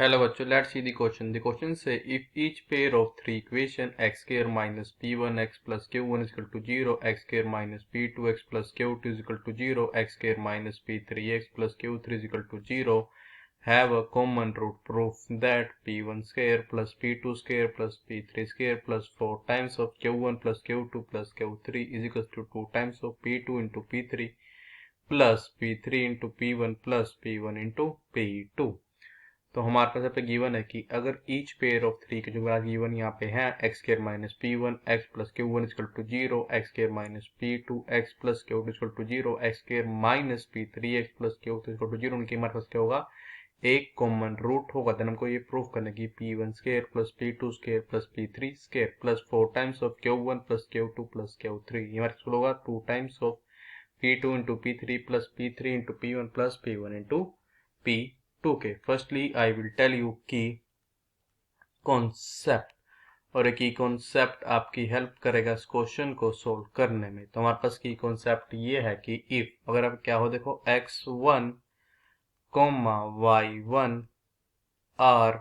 Hello बच्चों, let's see the question. The question say if each pair of three equation x square minus p1x plus q1 is equal to 0, x square minus p2x plus q2 is equal to 0, x square minus p3x plus q3 is equal to 0, have a common root. Proof that p1 square plus p2 square plus p3 square plus 4 times of q1 plus q2 plus q3 is equal to 2 times of p2 into p3 plus p3 into p1 plus p1 into p2। तो हमारे पास यहाँ पे given है कि अगर each pair of three के जो given यहाँ पे है x square minus p one x plus q one equal to 0, x square minus p two x plus Q two equal to 0, x square minus p three x plus Q two equal to 0, उनके हमारे पास क्या होगा, एक common root होगा। Then हमको ये proof करना कि P one square plus P two square plus P three square plus 4 times of Q one plus Q two plus Q three, ये हमारे पास होगा 2 times of P two into P three plus P three into P one plus P one into P two के। Firstly I will tell you की concept, और एक की concept आपकी हेल्प करेगा इस क्वेश्चन को सोल्व करने में। तो हमारे पास की कॉन्सेप्ट ये है कि इफ अगर आप क्या हो, देखो x1 comma y1 are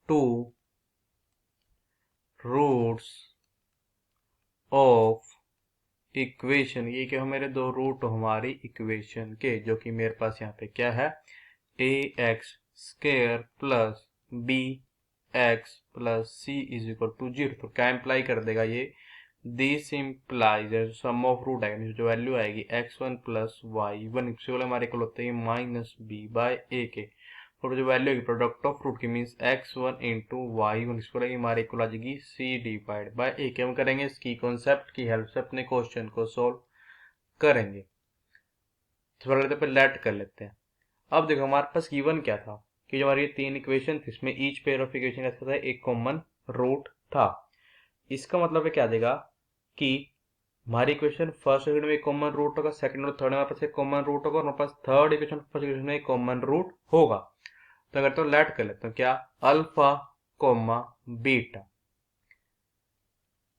two roots of equation, ये क्या मेरे दो रूट हमारी इक्वेशन के, जो कि मेरे पास यहाँ पे क्या है, a x square plus b x plus c is equal to 0। तो क्या इम्प्लाई कर देगा ये, this implies sum of root आएगा, जो वैल्यू आएगी x1 प्लस y1 इक्वल हमारे इक्वल होते हैं माइनस बी बाय ए के, और जो वैल्यू आएगी प्रोडक्ट ऑफ रूट की मीन्स x1 इंटू y1 इसको लगेगी हमारे इक्वल आ जाएगी c डिवाइड बाय ए के। हम करेंगे इसकी कॉन्सेप्ट की हेल्प से अपने क्वेश्चन को सोल्व करेंगे। तो पहले लेट कर लेते हैं। अब देखो हमारे पास गिवन क्या था कि जो हमारी तीन इक्वेशन थी, इसमें ईच पेयर ऑफ इक्वेशन का था एक कॉमन रूट था। इसका मतलब है क्या देगा कि हमारी इक्वेशन फर्स्ट इक्वेशन में एक कॉमन रूट होगा, सेकंड और थर्ड में हमारे पास एक कॉमन रूट होगा, और हमारे पास थर्ड इक्वेशन फर्स्ट इक्वेशन में एक कॉमन रूट होगा। तो अगर तो लेट कर लेते हैं क्या, अल्फा कोमा बीटा,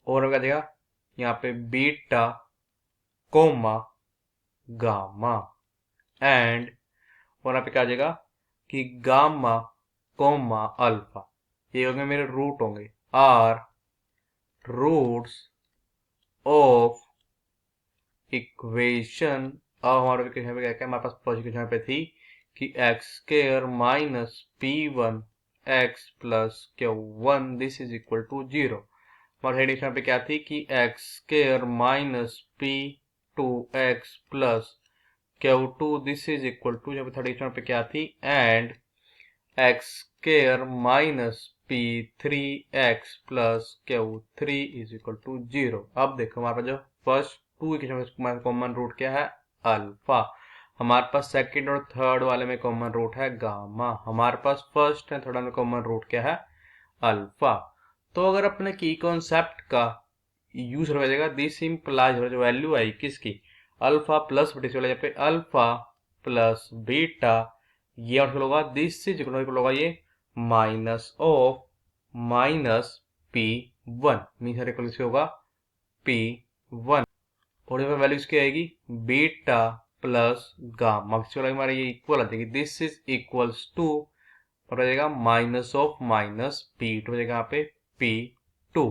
और क्या देगा यहाँ पे बीटा कोमा गामा, एंड और यहाँ पे क्या आ जाएगा कि गामा कोमा अल्फा, ये होंगे मेरे रूट होंगे, आर रूट्स ऑफ इक्वेशन। अब हमारे इक्वेशन पे क्या क्या हमारे पास फर्स्ट इक्वेशन पे थी कि x square minus p one x plus q one this is equal to 0। हमारे सेकंड इक्वेशन पे क्या थी कि x square minus p two x plus Q two this is equal to, जब थर्ड इक्वेशन पे क्या थी, and x square minus p three x plus Q three is equal to 0। अब देखो हमारे पास जो फर्स्ट टू इक्वेशन में कॉमन रूट क्या है, अल्फा। हमारे पास सेकंड और थर्ड वाले में कॉमन रूट है गामा, हमारे पास फर्स्ट एंड थर्ड में कॉमन रूट क्या है, अल्फा। तो अगर अपने की कॉन्सेप्ट का यूज हो जाएगा, दिस इंप्लाइज जो वैल्यू आई किसकी, अल्फा प्लस बीटा, पे अल्फा प्लस बीटा, ये और होगा दिस इज इक्वल होगा ये minus of minus p one, mean equal होगा पी वन, और यहाँ पे वैल्यू इसकी आएगी बीटा प्लस गामा, हमारे ये इक्वल आ जाएगी, दिस इज इक्वल्स टू और आ जाएगा minus of minus p two, हो जाएगा यहाँ पे पी टू,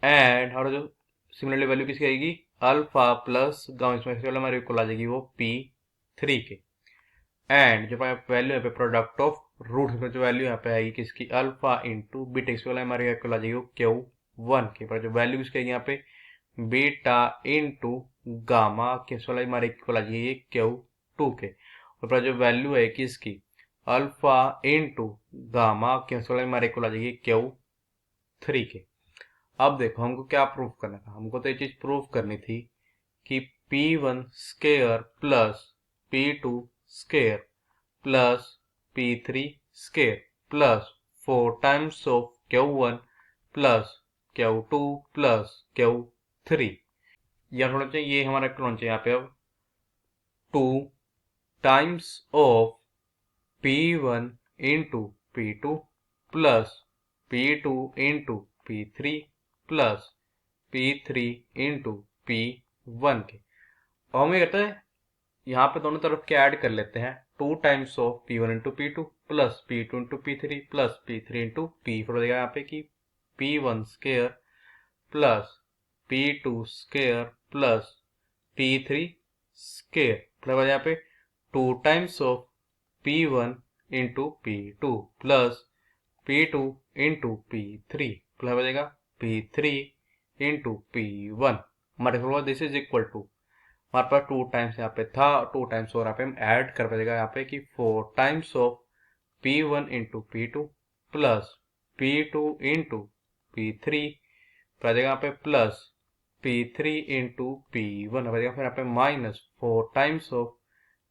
एंड हमारा जो सिमिलरली वैल्यू किसकी आएगी, अल्फा प्लस गामा, इसमें हमारे इक्वल आ जाएगी वो पी थ्री के, एंड जो वैल्यू यहाँ पे प्रोडक्ट ऑफ रूट जो वैल्यू यहाँ पे आएगी किसकी, अल्फा इंटू बीटा, इसके वाला हमारे इक्वल आ जाएगी क्यू वन के, पर जो वैल्यू किसकी आएगी यहाँ पे बीटा इंटू गामा, किस वाला हमारे इक्वल आ जाएगी क्यू टू के, और पर जो वैल्यू है किसकी, अल्फा इंटू गामा, किस वाला हमारे इक्वल आ जाएगी क्यू थ्री के। अब देखो हमको क्या प्रूफ करना था, हमको तो ये चीज प्रूफ करनी थी कि P one square plus P two square plus P three square plus 4 times of Q one plus Q two plus Q three, या होना चाहिए ये हमारा होना चाहिए यहाँ पे अब 2 times of P one into P two plus P two into P three plus P three into P one के। और हम ये कहते हैं यहाँ पे दोनों तरफ के ऐड कर लेते हैं, 2 times of P1 into P2 plus P2 into P3 plus P3 into P4 हो जाएगा यहाँ पे कि P1 square plus P2 square plus P3 square plus यहाँ पे 2 times of P1 into P2 plus P2 into P3 plus हो जाएगा P3 into P1 हमारे दिस इज इक्वल टू हमारे पास 2 टाइम्स यहाँ पे था 2 टाइम्स और यहाँ पे हम ऐड कर पाएगा यहाँ पे कि 4 times of P1 into P2 plus P2 into P3 plus यहाँ पे प्लस P3 इंटू P1 फिर यहाँ पे minus 4 times of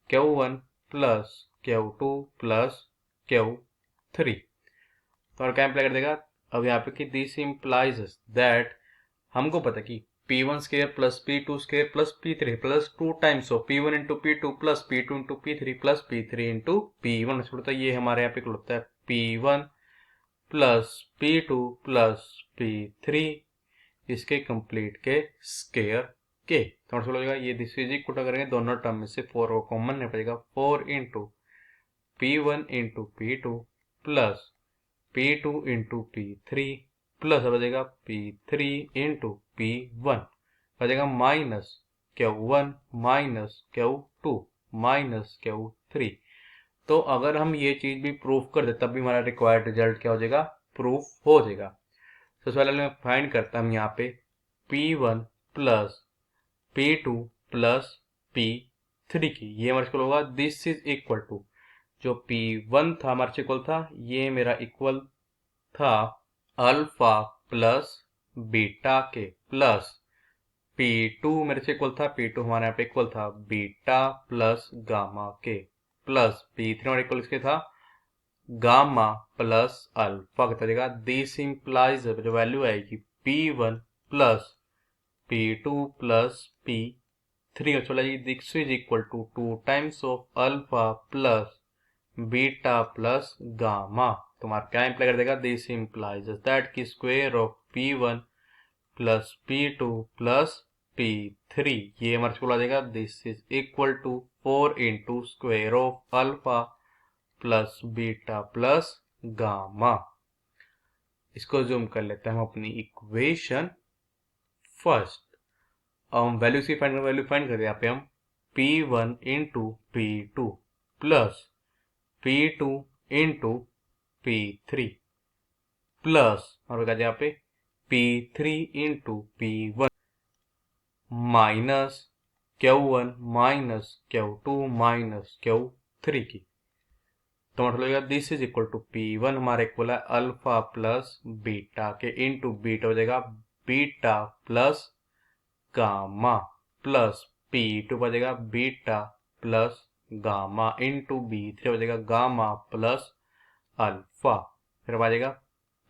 Q1 plus Q2 plus Q3 तो और क्या अप्लाई कर देगा अब यहाँ पे कि दिस इम्प्लाइज दैट हमको पता कि P1 square plus P2 square plus P3 plus 2 times of P1 into P2 plus P2 into P3 plus P3 into P1 होता है ये हमारे यहाँ पे होता है P1 plus P2 plus P3 इसके कंप्लीट के स्केयर के तो हो जाएगा ये दिस इज इक्वल करेंगे दोनों टर्म में से 4 को कॉमन ले पड़ेगा 4 into P1 into P2 plus P2 into P3 plus हो जाएगा P3 इंटू P1 हो जाएगा minus Q1 minus Q2 minus Q3 तो अगर हम ये चीज भी प्रूफ कर दे तब भी हमारा रिक्वायर्ड रिजल्ट क्या हो जाएगा प्रूफ हो जाएगा तो सबसे पहले मैं फाइंड करता हूँ यहाँ पे P1 plus P2 plus P3 की ये हमारे इक्वल होगा दिस इज इक्वल टू जो P1 था हमारे इक्वल था ये मेरा इक्वल था अल्फा प्लस बीटा के प्लस P2 मेरे से इक्वल था P2 हमारे यहाँ पे इक्वल था बीटा प्लस गामा के प्लस P3 हमारे इक्वल इसके था गामा प्लस अल्फा का तरीका दिस इम्प्लाइज जो वैल्यू आएगी P1 plus P2 plus P3 चला जी this is equal to 2 times of alpha plus beta plus gamma तुम्हारा क्या इम्प्लाई कर देगा दिस इम्प्लाइज दैट की square of P1 plus P2 plus P3 ये हमारे स्कूल आ जाएगा this is equal to 4 into square of alpha plus beta plus gamma इसको जूम कर लेते हैं हम अपनी इक्वेशन फर्स्ट हम वैल्यू की वैल्यू फाइंड करते हैं यहाँ पे हम P1 into P2 plus P2 into P3 plus और यहाँ पे P3 into P1 minus Q1 minus Q2 minus Q3 की तो मतलब this is equal to P1 हमारे इक्वल है अल्फा प्लस बीटा के इंटू बीटा हो जाएगा beta plus gamma plus P2 हो जाएगा beta plus gamma into B3 हो जाएगा गामा प्लस अल्फा फिर आ जाएगा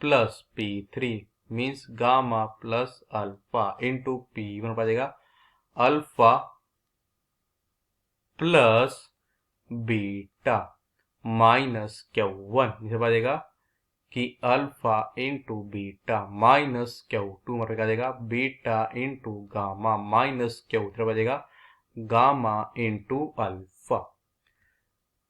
plus P3 means gamma plus alpha into P1 आ जाएगा alpha plus beta minus Q1 इसे आ जाएगा कि alpha into beta minus Q2 मतलब आ जाएगा beta into gamma minus Q3 आ जाएगा गामा इंटू अल्फा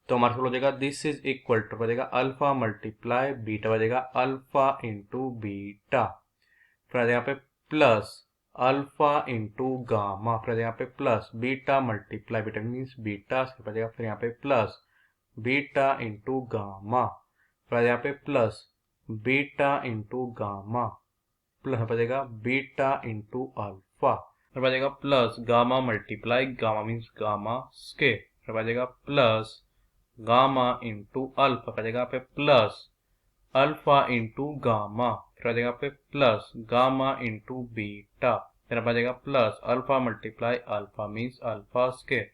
तो हमारे हो जाएगा दिस इज इक्वल टू बजेगा अल्फा मल्टीप्लाई बीटा बजेगा अल्फा इंटू बीटा फिर यहाँ पे प्लस अल्फा इंटू गामा फिर यहाँ पे plus beta multiply beta means beta बजेगा फिर यहाँ पे प्लस बीटा इंटू गामा फिर यहाँ पे plus beta into gamma plus बजेगा बीटा इंटू अल्फा फिर बजेगा plus gamma multiply gamma means gamma square फिर बजेगा प्लस गामा इंटू अल्फा का जगह पे प्लस अल्फा इंटू गामा फिर जगह पे प्लस गामा इंटू बीटा फिर बजेगा plus alpha multiply alpha means alpha square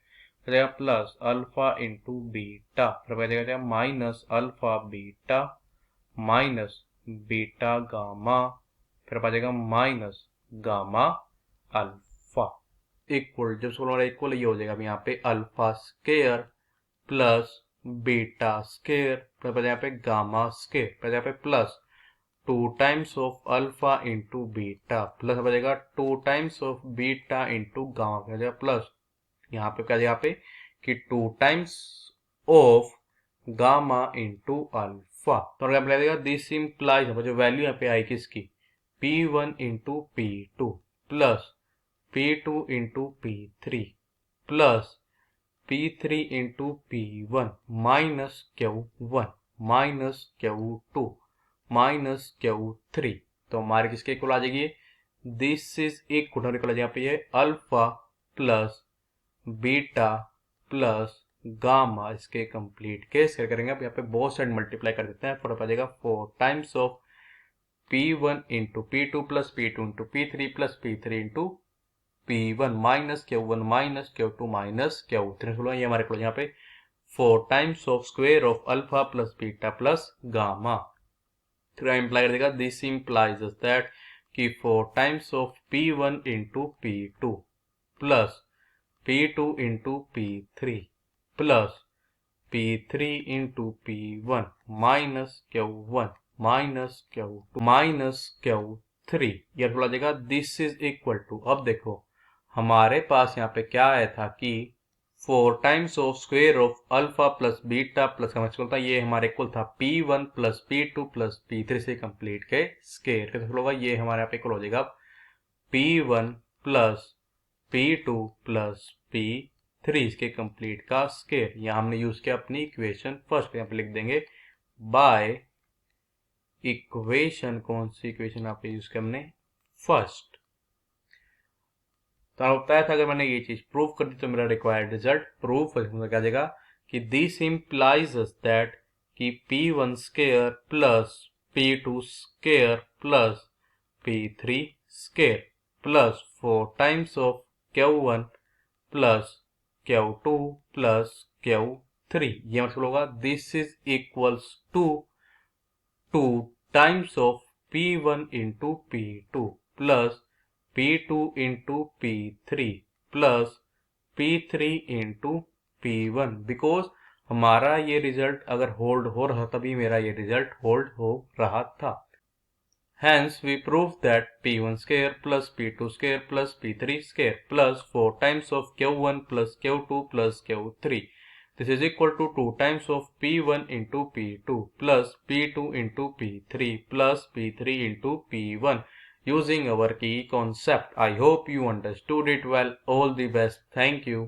फिर जगह प्लस अल्फा इंटू बीटा फिर बजेगा minus alpha beta minus beta gamma फिर बजेगा माइनस गामा अल्फा इक्वल जब सोलह इक्वल ये हो जाएगा यहाँ पे alpha square plus beta square plus यहाँ पे गामा स्केयर प्लस यहाँ पे plus 2 times of alpha into beta plus बजेगा 2 times of beta into gamma plus यहाँ पे क्या यहाँ पे कि 2 times of gamma into alpha. तो अगर अप्लाई देगा दिस इम्प्लाइज, जो वैल्यू यहाँ पे आई किसकी, P1 into P2 plus P2 into P3 plus P3 into P1 minus Q1 minus Q2 minus Q3। तो हमारे किसके इक्वल आ जाएगी, दिस इज इक्वल इक्वल यहाँ पे ये alpha plus beta plus gamma, इसके कंप्लीट केस क्या करेंगे, अब यहाँ पे बोथ साइड मल्टीप्लाई कर देते हैं। फटाफट आ जाएगा 4 times of P1 into P2 plus P2 into P3 plus P3 into P1 minus Q1 minus Q2 minus Q3। ये हमारे को यहाँ पे 4 times of square of alpha plus beta plus gamma. तो इम्प्लाई कर देगा दिस इम्प्लाइज दैट कि 4 times of P1 into P2 plus P2 into P3 plus P3 into P1 minus Q1 minus Q2 minus Q3, ये बोला जाएगा this is equal to. अब देखो हमारे पास यहाँ पे क्या आया था कि 4 times of square of alpha plus beta plus था, ये हमारे इक्वल था P1 plus P2 plus P3 से कंप्लीट के स्क्वायर। कैसे होगा, ये हमारे यहाँ पे इक्वल हो जाएगा P1 plus P2 plus P3 इसके कंप्लीट का स्क्वायर। यहाँ हमने यूज किया अपनी इक्वेशन फर्स्ट, यहाँ पे लिख देंगे बाय इक्वेशन, कौन सी इक्वेशन यहाँ पे यूज किया हमने, फर्स्ट। तो बताया था अगर मैंने ये चीज प्रूव कर दी तो मेरा रिक्वायर्ड रिजल्ट प्रूफ क्या जाएगा कि दिस इम्प्लाइज दैट कि P1 square plus P2 square plus P3 square plus 4 times of Q1 plus Q2 plus Q3, ये मतलब होगा this is equals to 2 times of P1 into P2 plus P2 into P3 plus P3 into P1, because हमारा ये result अगर hold हो रहा तभी मेरा ये रिजल्ट होल्ड हो रहा था। Hence we prove that P1 square plus P2 square plus P3 square plus 4 times of Q1 plus Q2 plus Q3. This is equal to 2 times of P1 into P2 plus P2 into P3 plus P3 into P1 using our key concept. I hope you understood it well. All the best. Thank you.